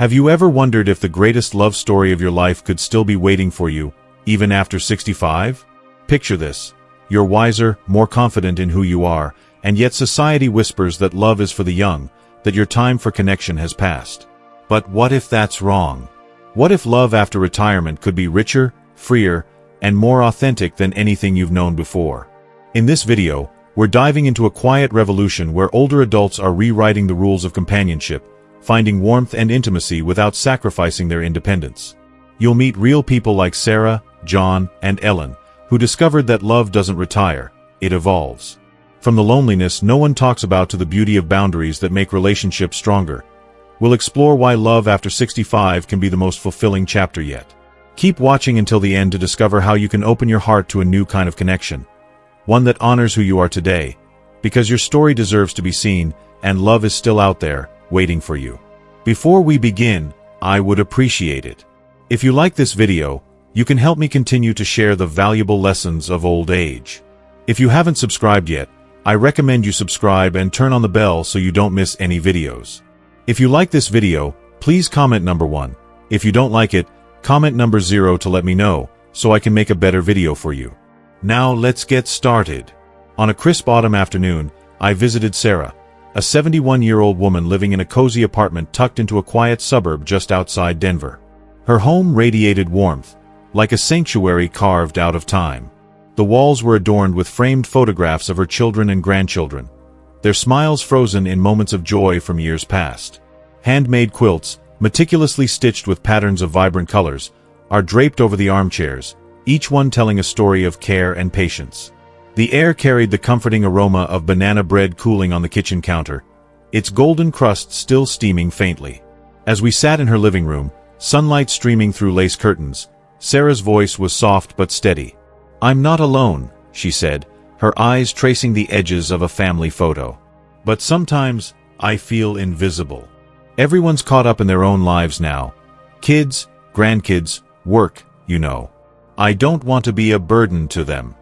Have you ever wondered if the greatest love story of your life could still be waiting for you, even after 65? Picture this. You're wiser, more confident in who you are, and yet society whispers that love is for the young, that your time for connection has passed. But what if that's wrong? What if love after retirement could be richer, freer, and more authentic than anything you've known before? In this video, we're diving into a quiet revolution where older adults are rewriting the rules of companionship, finding warmth and intimacy without sacrificing their independence. You'll meet real people like Sarah, John, and Ellen, who discovered that love doesn't retire, it evolves. From the loneliness no one talks about to the beauty of boundaries that make relationships stronger, we'll explore why love after 65 can be the most fulfilling chapter yet. Keep watching until the end to discover how you can open your heart to a new kind of connection, one that honors who you are today, because your story deserves to be seen, and love is still out there, waiting for you. Before we begin, I would appreciate it if you like this video. You can help me continue to share the valuable lessons of old age. If you haven't subscribed yet, I recommend you subscribe and turn on the bell so you don't miss any videos. If you like this video, please comment number 1. If you don't like it, comment number 0 to let me know, so I can make a better video for you. Now let's get started. On a crisp autumn afternoon, I visited Sarah, a 71-year-old woman living in a cozy apartment tucked into a quiet suburb just outside Denver. Her home radiated warmth, like a sanctuary carved out of time. The walls were adorned with framed photographs of her children and grandchildren, their smiles frozen in moments of joy from years past. Handmade quilts, meticulously stitched with patterns of vibrant colors, are draped over the armchairs, each one telling a story of care and patience. The air carried the comforting aroma of banana bread cooling on the kitchen counter, its golden crust still steaming faintly. As we sat in her living room, sunlight streaming through lace curtains, Sarah's voice was soft but steady. "I'm not alone," she said, her eyes tracing the edges of a family photo. "But sometimes, I feel invisible. Everyone's caught up in their own lives now. Kids, grandkids, work, you know. I don't want to be a burden to them."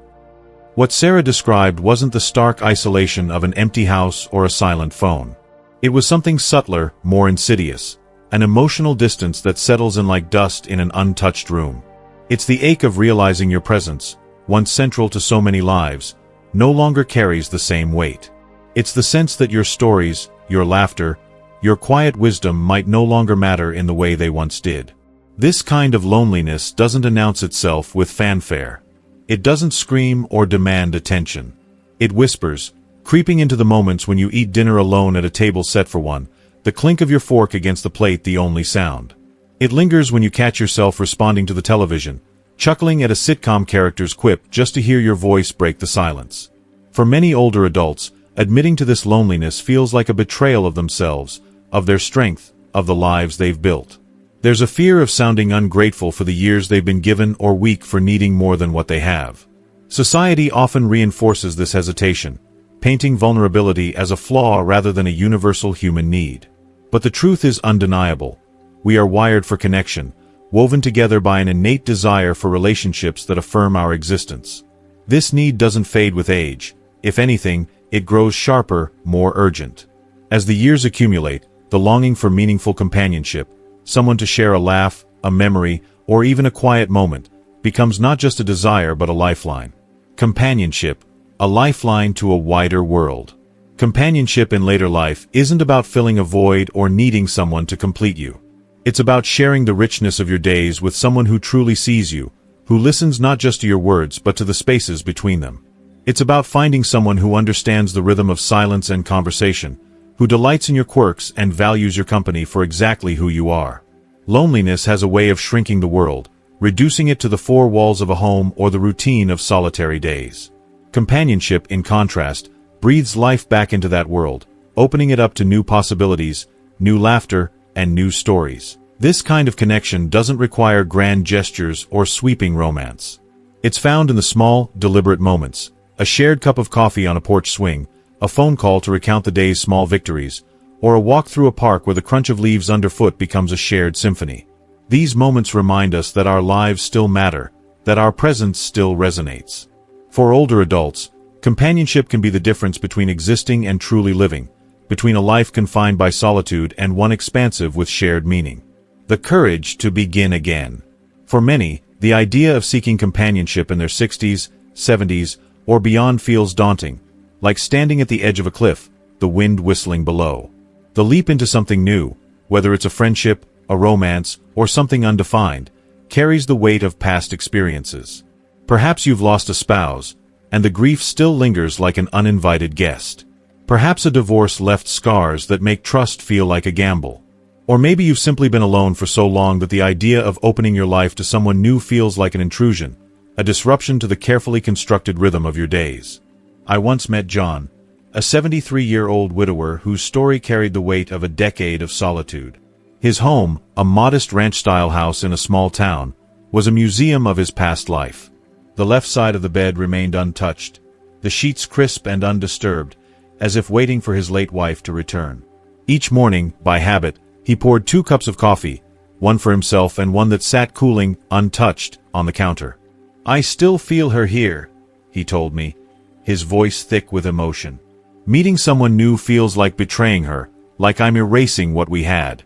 What Sarah described wasn't the stark isolation of an empty house or a silent phone. It was something subtler, more insidious, an emotional distance that settles in like dust in an untouched room. It's the ache of realizing your presence, once central to so many lives, no longer carries the same weight. It's the sense that your stories, your laughter, your quiet wisdom might no longer matter in the way they once did. This kind of loneliness doesn't announce itself with fanfare. It doesn't scream or demand attention. It whispers, creeping into the moments when you eat dinner alone at a table set for one, the clink of your fork against the plate the only sound. It lingers when you catch yourself responding to the television, chuckling at a sitcom character's quip just to hear your voice break the silence. For many older adults, admitting to this loneliness feels like a betrayal of themselves, of their strength, of the lives they've built. There's a fear of sounding ungrateful for the years they've been given or weak for needing more than what they have. Society often reinforces this hesitation, painting vulnerability as a flaw rather than a universal human need. But the truth is undeniable. We are wired for connection, woven together by an innate desire for relationships that affirm our existence. This need doesn't fade with age. If anything, it grows sharper, more urgent. As the years accumulate, the longing for meaningful companionship, someone to share a laugh, a memory, or even a quiet moment, becomes not just a desire but a lifeline. Companionship, a lifeline to a wider world. Companionship in later life isn't about filling a void or needing someone to complete you. It's about sharing the richness of your days with someone who truly sees you, who listens not just to your words but to the spaces between them. It's about finding someone who understands the rhythm of silence and conversation, who delights in your quirks and values your company for exactly who you are. Loneliness has a way of shrinking the world, reducing it to the four walls of a home or the routine of solitary days. Companionship, in contrast, breathes life back into that world, opening it up to new possibilities, new laughter, and new stories. This kind of connection doesn't require grand gestures or sweeping romance. It's found in the small, deliberate moments: a shared cup of coffee on a porch swing, a phone call to recount the day's small victories, or a walk through a park where the crunch of leaves underfoot becomes a shared symphony. These moments remind us that our lives still matter, that our presence still resonates. For older adults, companionship can be the difference between existing and truly living, between a life confined by solitude and one expansive with shared meaning. The courage to begin again. For many, the idea of seeking companionship in their 60s, 70s, or beyond feels daunting, like standing at the edge of a cliff, the wind whistling below. The leap into something new, whether it's a friendship, a romance, or something undefined, carries the weight of past experiences. Perhaps you've lost a spouse, and the grief still lingers like an uninvited guest. Perhaps a divorce left scars that make trust feel like a gamble. Or maybe you've simply been alone for so long that the idea of opening your life to someone new feels like an intrusion, a disruption to the carefully constructed rhythm of your days. I once met John, a 73-year-old widower whose story carried the weight of a decade of solitude. His home, a modest ranch-style house in a small town, was a museum of his past life. The left side of the bed remained untouched, the sheets crisp and undisturbed, as if waiting for his late wife to return. Each morning, by habit, he poured 2 cups of coffee, one for himself and one that sat cooling, untouched, on the counter. "I still feel her here," he told me, his voice thick with emotion. "Meeting someone new feels like betraying her, like I'm erasing what we had."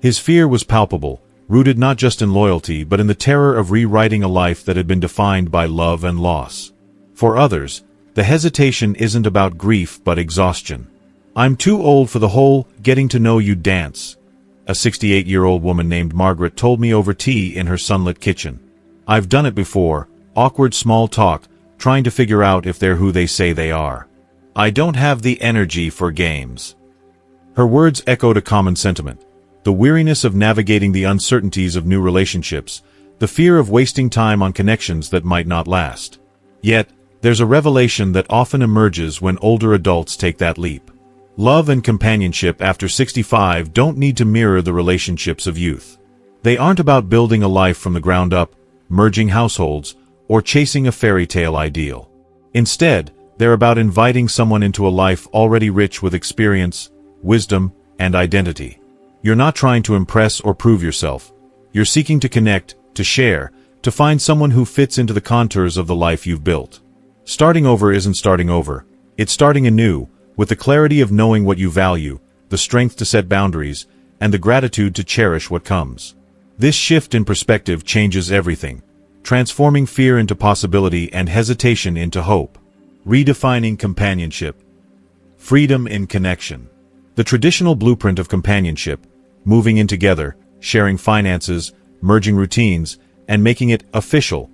His fear was palpable, rooted not just in loyalty but in the terror of rewriting a life that had been defined by love and loss. For others, the hesitation isn't about grief but exhaustion. "I'm too old for the whole getting-to-know-you dance," a 68-year-old woman named Margaret told me over tea in her sunlit kitchen. "I've done it before, awkward small talk, trying to figure out if they're who they say they are. I don't have the energy for games." Her words echoed a common sentiment. The weariness of navigating the uncertainties of new relationships, the fear of wasting time on connections that might not last. Yet, there's a revelation that often emerges when older adults take that leap. Love and companionship after 65 don't need to mirror the relationships of youth. They aren't about building a life from the ground up, merging households, or chasing a fairy tale ideal. Instead, they're about inviting someone into a life already rich with experience, wisdom, and identity. You're not trying to impress or prove yourself. You're seeking to connect, to share, to find someone who fits into the contours of the life you've built. Starting over isn't starting over. It's starting anew, with the clarity of knowing what you value, the strength to set boundaries, and the gratitude to cherish what comes. This shift in perspective changes everything, transforming fear into possibility and hesitation into hope. Redefining companionship. Freedom in connection. The traditional blueprint of companionship, moving in together, sharing finances, merging routines, and making it official,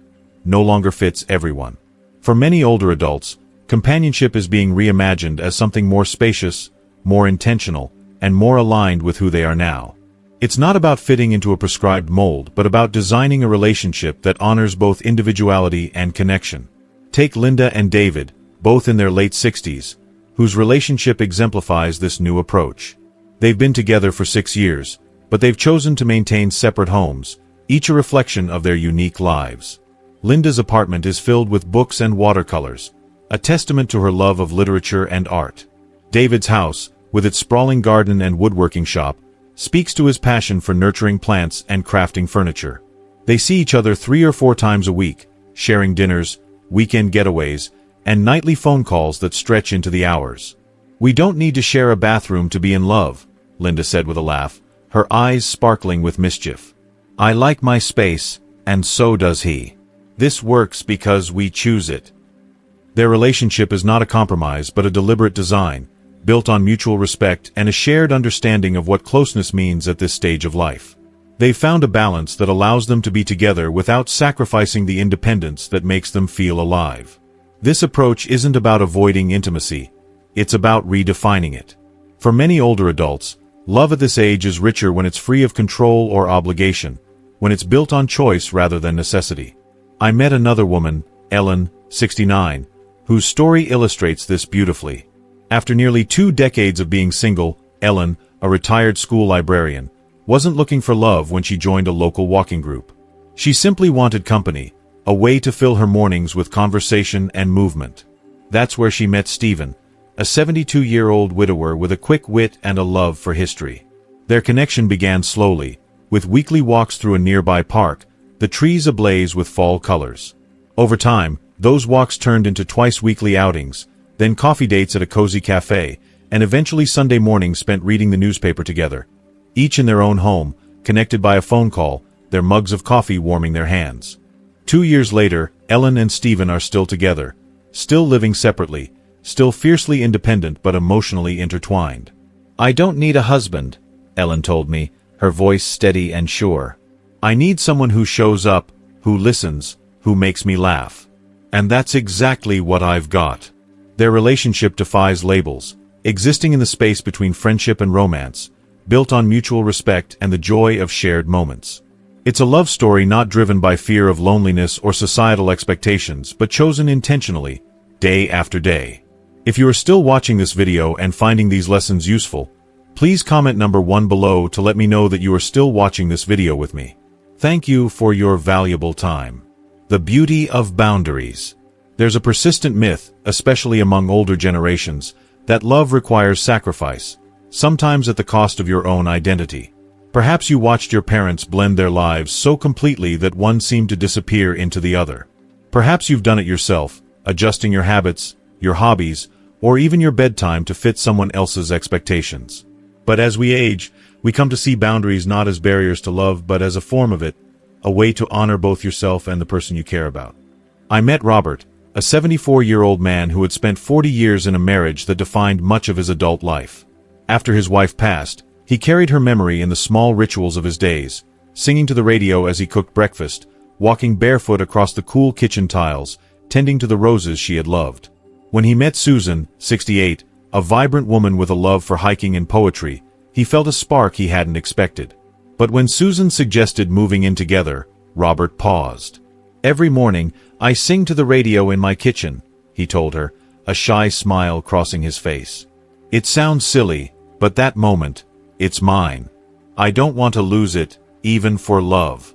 no longer fits everyone. For many older adults, companionship is being reimagined as something more spacious, more intentional, and more aligned with who they are now. It's not about fitting into a prescribed mold, but about designing a relationship that honors both individuality and connection. Take Linda and David, both in their late 60s, whose relationship exemplifies this new approach. They've been together for 6 years, but they've chosen to maintain separate homes, each a reflection of their unique lives. Linda's apartment is filled with books and watercolors, a testament to her love of literature and art. David's house, with its sprawling garden and woodworking shop, speaks to his passion for nurturing plants and crafting furniture. They see each other 3 or 4 times a week, sharing dinners, weekend getaways, and nightly phone calls that stretch into the hours. "We don't need to share a bathroom to be in love," Linda said with a laugh, her eyes sparkling with mischief. "I like my space, and so does he. This works because we choose it." Their relationship is not a compromise but a deliberate design, built on mutual respect and a shared understanding of what closeness means at this stage of life. They've found a balance that allows them to be together without sacrificing the independence that makes them feel alive. This approach isn't about avoiding intimacy, it's about redefining it. For many older adults, love at this age is richer when it's free of control or obligation, when it's built on choice rather than necessity. I met another woman, Ellen, 69, whose story illustrates this beautifully. After nearly 2 decades of being single, Ellen, a retired school librarian, wasn't looking for love when she joined a local walking group. She simply wanted company, a way to fill her mornings with conversation and movement. That's where she met Stephen, a 72-year-old widower with a quick wit and a love for history. Their connection began slowly, with weekly walks through a nearby park, the trees ablaze with fall colors. Over time, those walks turned into twice-weekly outings, then coffee dates at a cozy cafe, and eventually Sunday mornings spent reading the newspaper together. Each in their own home, connected by a phone call, their mugs of coffee warming their hands. 2 years later, Ellen and Stephen are still together, still living separately, still fiercely independent but emotionally intertwined. "I don't need a husband," Ellen told me, her voice steady and sure. "I need someone who shows up, who listens, who makes me laugh. And that's exactly what I've got." Their relationship defies labels, existing in the space between friendship and romance, built on mutual respect and the joy of shared moments. It's a love story not driven by fear of loneliness or societal expectations, but chosen intentionally, day after day. If you are still watching this video and finding these lessons useful, please comment number 1 below to let me know that you are still watching this video with me. Thank you for your valuable time. The beauty of boundaries. There's a persistent myth, especially among older generations, that love requires sacrifice, sometimes at the cost of your own identity. Perhaps you watched your parents blend their lives so completely that one seemed to disappear into the other. Perhaps you've done it yourself, adjusting your habits, your hobbies, or even your bedtime to fit someone else's expectations. But as we age, we come to see boundaries not as barriers to love but as a form of it, a way to honor both yourself and the person you care about. I met Robert, a 74-year-old man who had spent 40 years in a marriage that defined much of his adult life. After his wife passed, he carried her memory in the small rituals of his days, singing to the radio as he cooked breakfast, walking barefoot across the cool kitchen tiles, tending to the roses she had loved. When he met Susan, 68, a vibrant woman with a love for hiking and poetry, he felt a spark he hadn't expected. But when Susan suggested moving in together, Robert paused. "Every morning, I sing to the radio in my kitchen," he told her, a shy smile crossing his face. "It sounds silly, but that moment, it's mine. I don't want to lose it, even for love."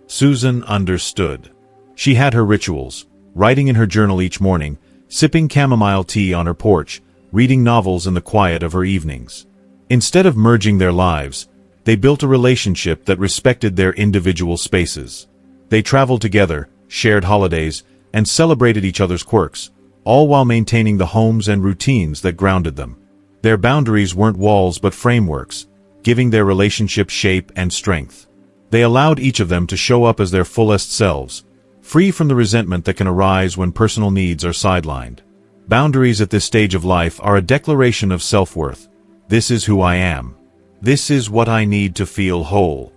Susan understood. She had her rituals, writing in her journal each morning, sipping chamomile tea on her porch, reading novels in the quiet of her evenings. Instead of merging their lives, they built a relationship that respected their individual spaces. They traveled together, shared holidays, and celebrated each other's quirks, all while maintaining the homes and routines that grounded them. Their boundaries weren't walls but frameworks, giving their relationship shape and strength. They allowed each of them to show up as their fullest selves, free from the resentment that can arise when personal needs are sidelined. Boundaries at this stage of life are a declaration of self-worth. This is who I am. This is what I need to feel whole.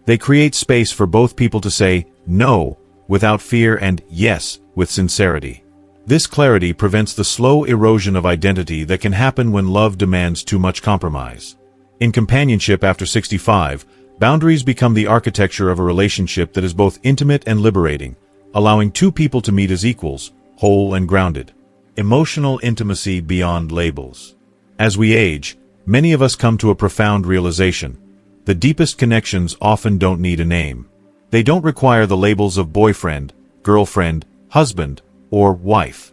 They create space for both people to say no without fear and yes with sincerity. This clarity prevents the slow erosion of identity that can happen when love demands too much compromise. In companionship after 65, boundaries become the architecture of a relationship that is both intimate and liberating, allowing two people to meet as equals, whole and grounded. Emotional intimacy beyond labels. As we age, many of us come to a profound realization. The deepest connections often don't need a name. They don't require the labels of boyfriend, girlfriend, husband, or wife.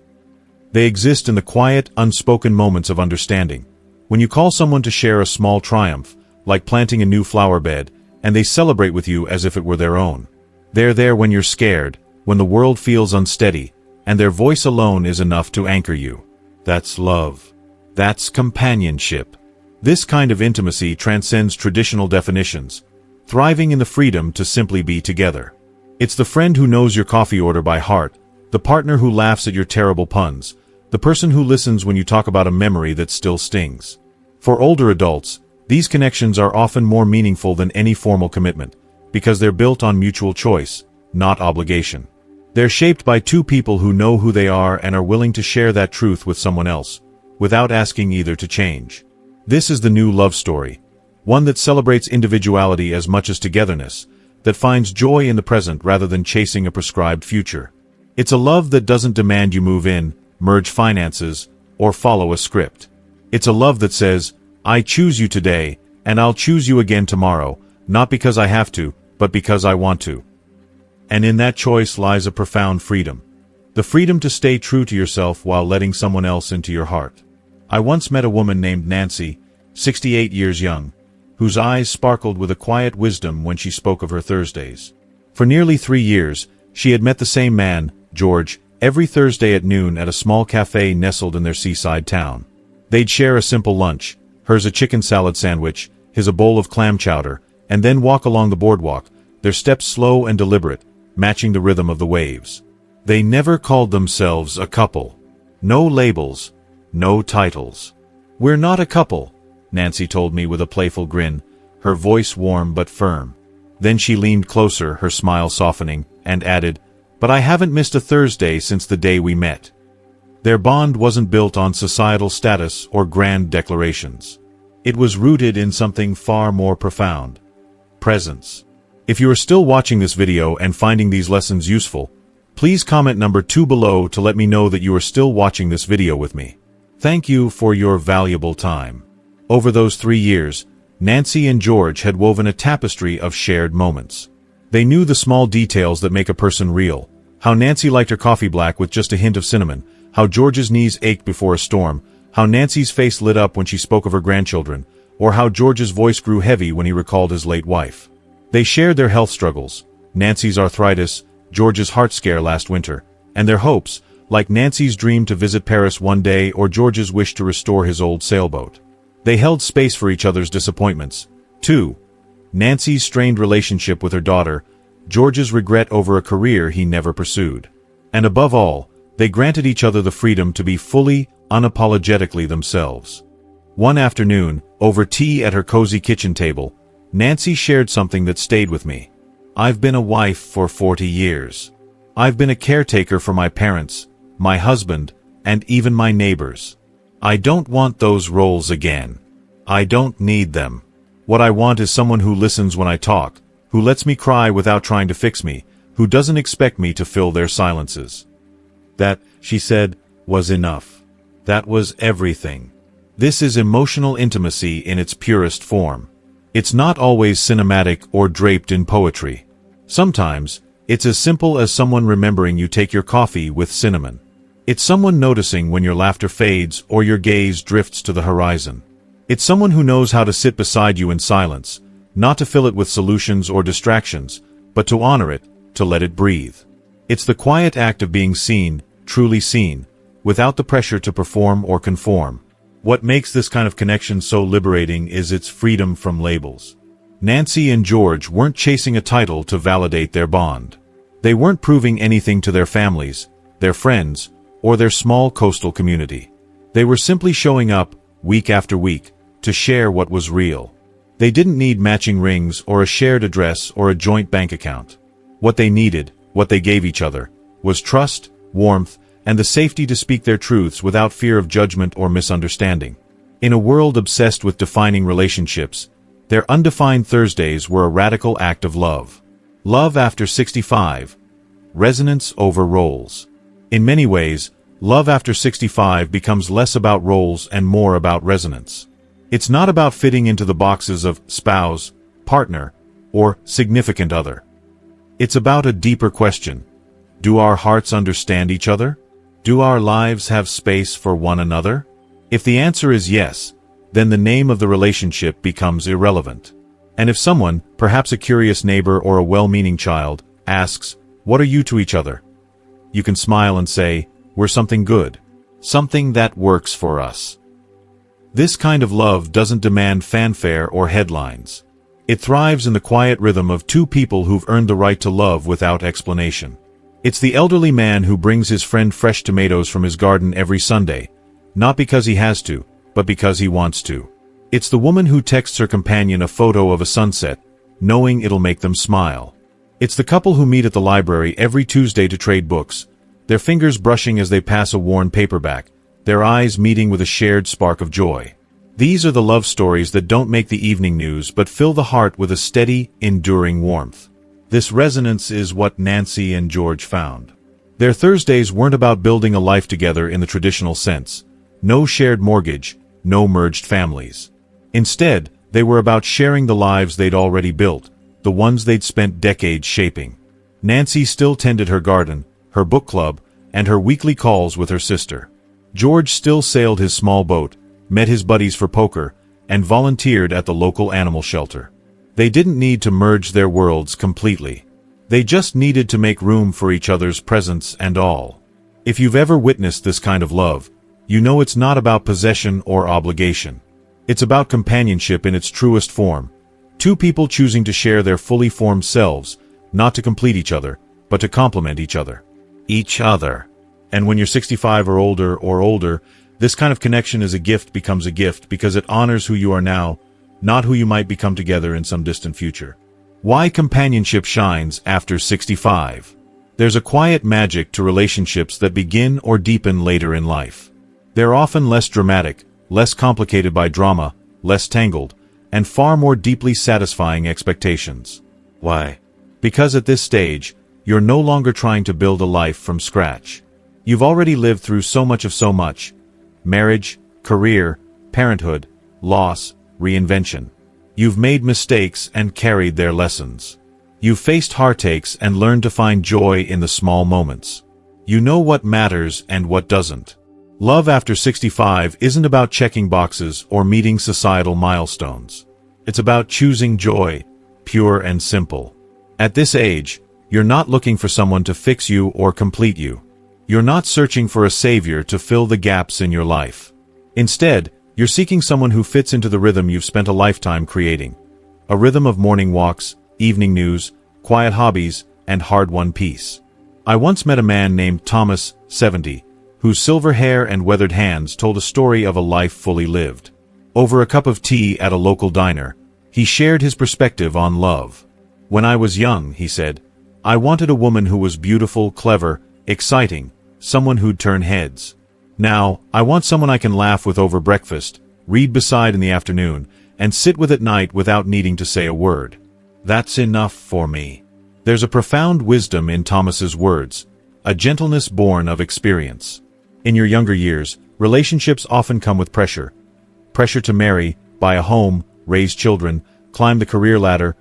They exist in the quiet, unspoken moments of understanding. When you call someone to share a small triumph, like planting a new flower bed, and they celebrate with you as if it were their own. They're there when you're scared, when the world feels unsteady, and their voice alone is enough to anchor you. That's love. That's companionship. This kind of intimacy transcends traditional definitions, thriving in the freedom to simply be together. It's the friend who knows your coffee order by heart, the partner who laughs at your terrible puns, the person who listens when you talk about a memory that still stings. For older adults, these connections are often more meaningful than any formal commitment, because they're built on mutual choice, not obligation. They're shaped by two people who know who they are and are willing to share that truth with someone else, without asking either to change. This is the new love story, one that celebrates individuality as much as togetherness, that finds joy in the present rather than chasing a prescribed future. It's a love that doesn't demand you move in, merge finances, or follow a script. It's a love that says, I choose you today, and I'll choose you again tomorrow, not because I have to, but because I want to. And in that choice lies a profound freedom. The freedom to stay true to yourself while letting someone else into your heart. I once met a woman named Nancy, 68 years young, whose eyes sparkled with a quiet wisdom when she spoke of her Thursdays. For nearly 3 years, she had met the same man, George, every Thursday at noon at a small cafe nestled in their seaside town. They'd share a simple lunch, hers a chicken salad sandwich, his a bowl of clam chowder, and then walk along the boardwalk, their steps slow and deliberate, matching the rhythm of the waves. They never called themselves a couple. No labels, no titles. "We're not a couple," Nancy told me with a playful grin, her voice warm but firm. Then she leaned closer, her smile softening, and added, "But I haven't missed a Thursday since the day we met." Their bond wasn't built on societal status or grand declarations. It was rooted in something far more profound: presence. If you are still watching this video and finding these lessons useful, please comment number 2 below to let me know that you are still watching this video with me. Thank you for your valuable time. Over those 3 years, Nancy and George had woven a tapestry of shared moments. They knew the small details that make a person real: how Nancy liked her coffee black with just a hint of cinnamon, how George's knees ached before a storm, how Nancy's face lit up when she spoke of her grandchildren, or how George's voice grew heavy when he recalled his late wife. They shared their health struggles: Nancy's arthritis, George's heart scare last winter, and their hopes, like Nancy's dream to visit Paris one day or George's wish to restore his old sailboat. They held space for each other's disappointments, too. Nancy's strained relationship with her daughter, George's regret over a career he never pursued. And above all, they granted each other the freedom to be fully, unapologetically themselves. One afternoon, over tea at her cozy kitchen table, Nancy shared something that stayed with me. "I've been a wife for 40 years. I've been a caretaker for my parents, my husband, and even my neighbors. I don't want those roles again. I don't need them. What I want is someone who listens when I talk, who lets me cry without trying to fix me, who doesn't expect me to fill their silences." That, she said, was enough. That was everything. This is emotional intimacy in its purest form. It's not always cinematic or draped in poetry. Sometimes, it's as simple as someone remembering you take your coffee with cinnamon. It's someone noticing when your laughter fades or your gaze drifts to the horizon. It's someone who knows how to sit beside you in silence, not to fill it with solutions or distractions, but to honor it, to let it breathe. It's the quiet act of being seen, truly seen, without the pressure to perform or conform. What makes this kind of connection so liberating is its freedom from labels. Nancy and George weren't chasing a title to validate their bond. They weren't proving anything to their families, their friends, or their small coastal community. They were simply showing up, week after week, to share what was real. They didn't need matching rings or a shared address or a joint bank account. What they needed, what they gave each other, was trust, warmth, and the safety to speak their truths without fear of judgment or misunderstanding. In a world obsessed with defining relationships, their undefined Thursdays were a radical act of love. Love after 65. Resonance over roles. In many ways, love after 65 becomes less about roles and more about resonance. It's not about fitting into the boxes of spouse, partner, or significant other. It's about a deeper question. Do our hearts understand each other? Do our lives have space for one another? If the answer is yes, then the name of the relationship becomes irrelevant. And if someone, perhaps a curious neighbor or a well-meaning child, asks, "What are you to each other?" you can smile and say, "We're something good. Something that works for us." This kind of love doesn't demand fanfare or headlines. It thrives in the quiet rhythm of two people who've earned the right to love without explanation. It's the elderly man who brings his friend fresh tomatoes from his garden every Sunday, not because he has to, but because he wants to. It's the woman who texts her companion a photo of a sunset, knowing it'll make them smile. It's the couple who meet at the library every Tuesday to trade books, their fingers brushing as they pass a worn paperback, their eyes meeting with a shared spark of joy. These are the love stories that don't make the evening news but fill the heart with a steady, enduring warmth. This resonance is what Nancy and George found. Their Thursdays weren't about building a life together in the traditional sense. No shared mortgage, no merged families. Instead, they were about sharing the lives they'd already built, the ones they'd spent decades shaping. Nancy still tended her garden, her book club, and her weekly calls with her sister. George still sailed his small boat, met his buddies for poker, and volunteered at the local animal shelter. They didn't need to merge their worlds completely. They just needed to make room for each other's presence and all. If you've ever witnessed this kind of love, you know it's not about possession or obligation. It's about companionship in its truest form, Two people choosing to share their fully formed selves, not to complete each other, but to complement each other. And when you're 65 or older, this kind of connection as a gift becomes a gift because it honors who you are now, not who you might become together in some distant future. Why companionship shines after 65. There's a quiet magic to relationships that begin or deepen later in life. They're often less dramatic, less complicated by drama, less tangled, and far more deeply satisfying expectations. Why? Because at this stage, you're no longer trying to build a life from scratch. You've already lived through so much. Marriage, career, parenthood, loss, reinvention. You've made mistakes and carried their lessons. You've faced heartaches and learned to find joy in the small moments. You know what matters and what doesn't. Love after 65 isn't about checking boxes or meeting societal milestones. It's about choosing joy, pure and simple. At this age, you're not looking for someone to fix you or complete you. You're not searching for a savior to fill the gaps in your life. Instead, you're seeking someone who fits into the rhythm you've spent a lifetime creating. A rhythm of morning walks, evening news, quiet hobbies, and hard-won peace. I once met a man named Thomas, 70, whose silver hair and weathered hands told a story of a life fully lived. Over a cup of tea at a local diner, he shared his perspective on love. When I was young, he said, I wanted a woman who was beautiful, clever, exciting, someone who'd turn heads. Now, I want someone I can laugh with over breakfast, read beside in the afternoon, and sit with at night without needing to say a word. That's enough for me. There's a profound wisdom in Thomas's words, a gentleness born of experience. In your younger years, relationships often come with pressure. Pressure to marry, buy a home, raise children, climb the career ladder,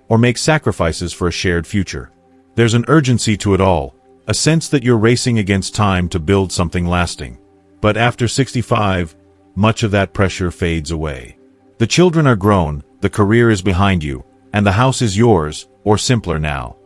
or make sacrifices for a shared future. There's an urgency to it all, a sense that you're racing against time to build something lasting. But after 65, much of that pressure fades away. The children are grown, the career is behind you, and the house is yours, or simpler now.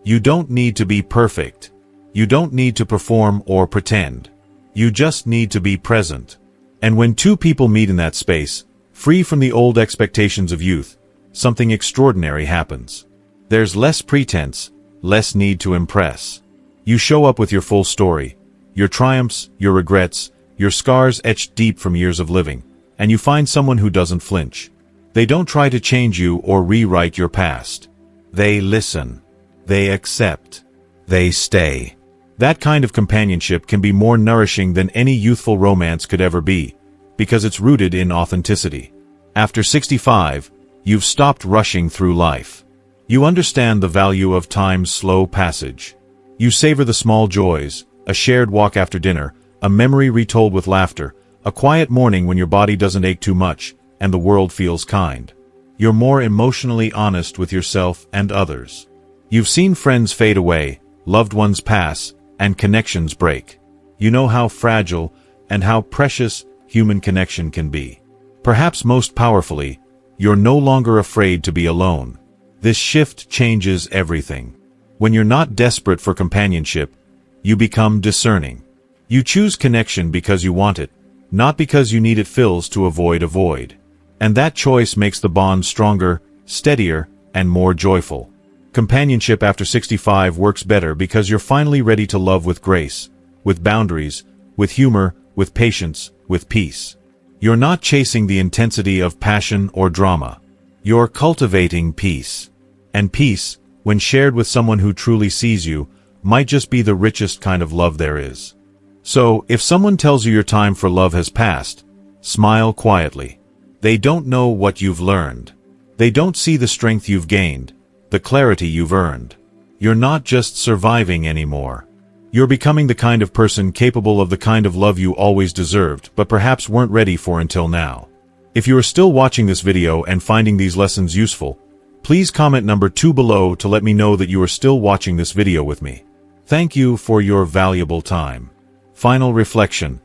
You don't need to be perfect. You don't need to perform or pretend. You just need to be present. And when two people meet in that space, free from the old expectations of youth, something extraordinary happens. There's less pretense, less need to impress. You show up with your full story, your triumphs, your regrets, your scars etched deep from years of living, and you find someone who doesn't flinch. They don't try to change you or rewrite your past. They listen. They accept. They stay. That kind of companionship can be more nourishing than any youthful romance could ever be, because it's rooted in authenticity. After 65, you've stopped rushing through life. You understand the value of time's slow passage. You savor the small joys, a shared walk after dinner, a memory retold with laughter, a quiet morning when your body doesn't ache too much, and the world feels kind. You're more emotionally honest with yourself and others. You've seen friends fade away, loved ones pass, and connections break. You know how fragile and how precious human connection can be. Perhaps most powerfully, you're no longer afraid to be alone. This shift changes everything. When you're not desperate for companionship, you become discerning. You choose connection because you want it, not because you need it fills to avoid a void. And that choice makes the bond stronger, steadier, and more joyful. Companionship after 65 works better because you're finally ready to love with grace, with boundaries, with humor, with patience, with peace. You're not chasing the intensity of passion or drama. You're cultivating peace. And peace, when shared with someone who truly sees you, might just be the richest kind of love there is. So, if someone tells you your time for love has passed, smile quietly. They don't know what you've learned. They don't see the strength you've gained, the clarity you've earned. You're not just surviving anymore. You're becoming the kind of person capable of the kind of love you always deserved, but perhaps weren't ready for until now. If you are still watching this video and finding these lessons useful, please comment number 2 below to let me know that you are still watching this video with me. Thank you for your valuable time. Final reflection.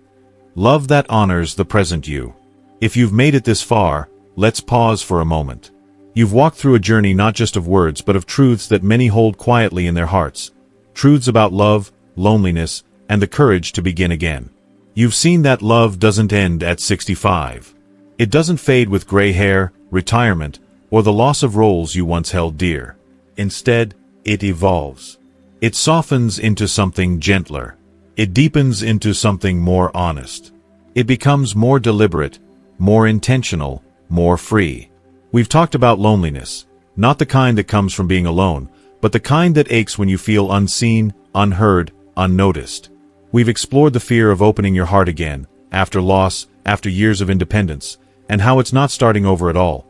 Love that honors the present you. If you've made it this far, let's pause for a moment. You've walked through a journey not just of words but of truths that many hold quietly in their hearts. Truths about love, loneliness, and the courage to begin again. You've seen that love doesn't end at 65. It doesn't fade with gray hair, retirement, or the loss of roles you once held dear. Instead, it evolves. It softens into something gentler. It deepens into something more honest. It becomes more deliberate, more intentional, more free. We've talked about loneliness, not the kind that comes from being alone, but the kind that aches when you feel unseen, unheard, unnoticed. We've explored the fear of opening your heart again, after loss, after years of independence, and how it's not starting over at all.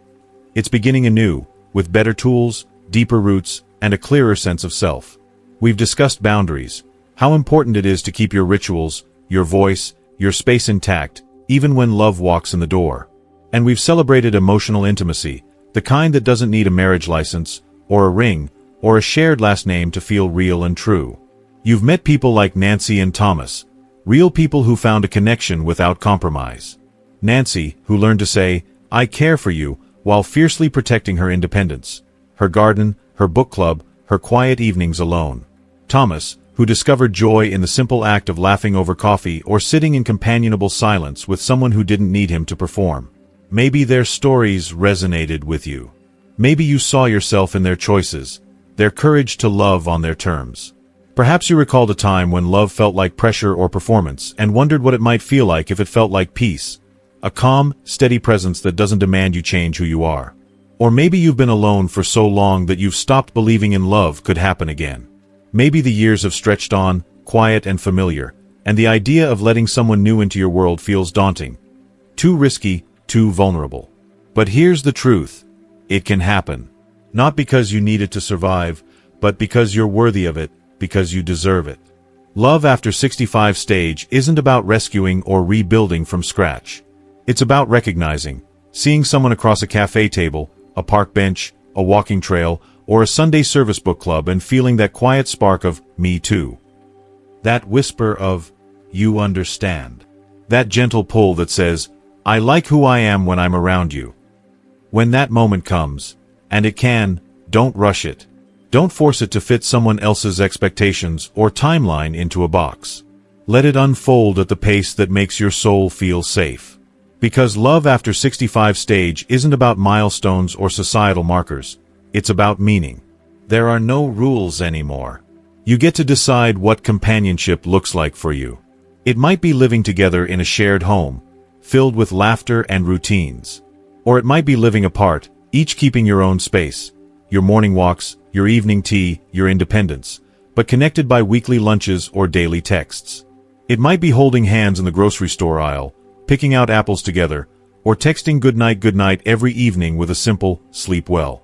It's beginning anew, with better tools, deeper roots, and a clearer sense of self. We've discussed boundaries, how important it is to keep your rituals, your voice, your space intact, even when love walks in the door. And we've celebrated emotional intimacy, the kind that doesn't need a marriage license, or a ring, or a shared last name to feel real and true. You've met people like Nancy and Thomas, real people who found a connection without compromise. Nancy, who learned to say, "I care for you," while fiercely protecting her independence, her garden, her book club, her quiet evenings alone. Thomas, who discovered joy in the simple act of laughing over coffee or sitting in companionable silence with someone who didn't need him to perform. Maybe their stories resonated with you. Maybe you saw yourself in their choices, their courage to love on their terms. Perhaps you recalled a time when love felt like pressure or performance and wondered what it might feel like if it felt like peace, a calm, steady presence that doesn't demand you change who you are. Or maybe you've been alone for so long that you've stopped believing in love could happen again. Maybe the years have stretched on, quiet and familiar, and the idea of letting someone new into your world feels daunting. Too risky, too vulnerable. But here's the truth. It can happen. Not because you need it to survive, but because you're worthy of it, because you deserve it. Love After 65 stage isn't about rescuing or rebuilding from scratch. It's about recognizing, seeing someone across a cafe table, a park bench, a walking trail, or a Sunday service book club and feeling that quiet spark of, "me too." That whisper of, "you understand." That gentle pull that says, "I like who I am when I'm around you." When that moment comes, and it can, don't rush it. Don't force it to fit someone else's expectations or timeline into a box. Let it unfold at the pace that makes your soul feel safe. Because Love After 65 stage isn't about milestones or societal markers. It's about meaning. There are no rules anymore. You get to decide what companionship looks like for you. It might be living together in a shared home, filled with laughter and routines. Or it might be living apart, each keeping your own space, your morning walks, your evening tea, your independence, but connected by weekly lunches or daily texts. It might be holding hands in the grocery store aisle, picking out apples together, or texting good night every evening with a simple, "sleep well."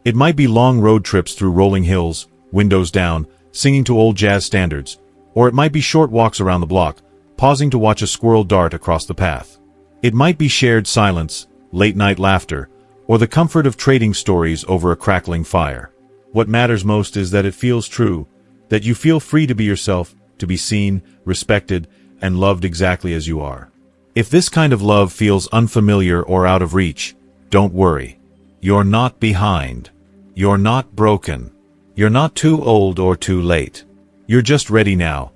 It might be long road trips through rolling hills, windows down, singing to old jazz standards, or it might be short walks around the block, pausing to watch a squirrel dart across the path. It might be shared silence, late-night laughter, or the comfort of trading stories over a crackling fire. What matters most is that it feels true, that you feel free to be yourself, to be seen, respected, and loved exactly as you are. If this kind of love feels unfamiliar or out of reach, don't worry. You're not behind. You're not broken. You're not too old or too late. You're just ready now.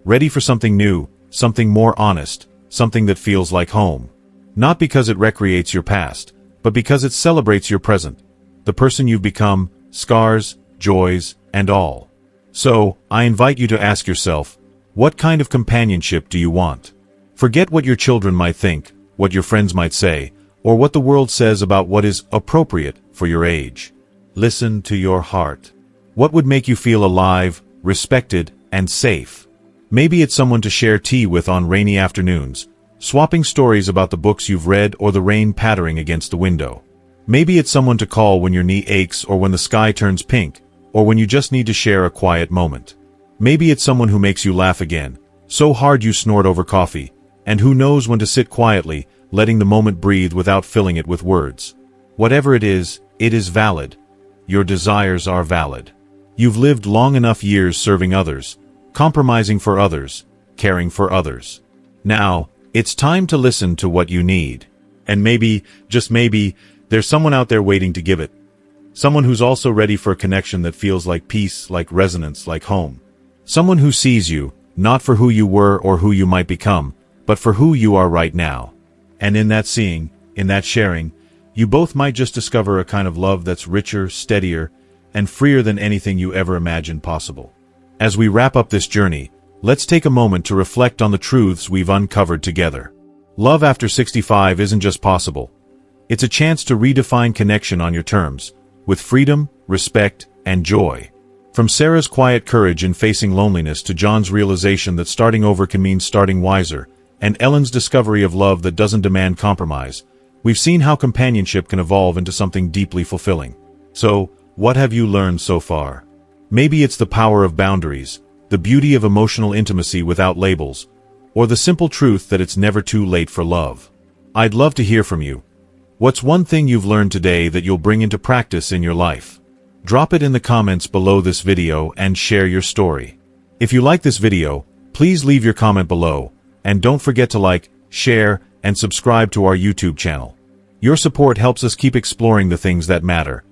Ready for something new, something more honest, something that feels like home. Not because it recreates your past, but because it celebrates your present, the person you've become, scars, joys, and all. So, I invite you to ask yourself, what kind of companionship do you want? Forget what your children might think, what your friends might say, or what the world says about what is appropriate for your age. Listen to your heart. What would make you feel alive, respected, and safe? Maybe it's someone to share tea with on rainy afternoons, swapping stories about the books you've read or the rain pattering against the window. Maybe it's someone to call when your knee aches or when the sky turns pink, or when you just need to share a quiet moment. Maybe it's someone who makes you laugh again, so hard you snort over coffee, and who knows when to sit quietly, letting the moment breathe without filling it with words. Whatever it is valid. Your desires are valid. You've lived long enough years serving others, compromising for others, caring for others. Now, it's time to listen to what you need. And maybe, just maybe, there's someone out there waiting to give it. Someone who's also ready for a connection that feels like peace, like resonance, like home. Someone who sees you, not for who you were or who you might become, but for who you are right now. And in that seeing, in that sharing, You both might just discover a kind of love that's richer, steadier, and freer than anything you ever imagined possible. As we wrap up this journey, let's take a moment to reflect on the truths we've uncovered together. Love after 65 isn't just possible. It's a chance to redefine connection on your terms, with freedom, respect, and joy. From Sarah's quiet courage in facing loneliness to John's realization that starting over can mean starting wiser, and Ellen's discovery of love that doesn't demand compromise, we've seen how companionship can evolve into something deeply fulfilling. So, what have you learned so far? Maybe it's the power of boundaries, the beauty of emotional intimacy without labels, or the simple truth that it's never too late for love. I'd love to hear from you. What's one thing you've learned today that you'll bring into practice in your life? Drop it in the comments below this video and share your story. If you like this video, please leave your comment below, and don't forget to like, share, and subscribe to our YouTube channel. Your support helps us keep exploring the things that matter: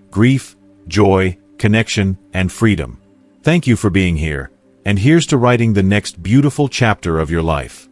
grief, joy, connection, and freedom. Thank you for being here, and here's to writing the next beautiful chapter of your life.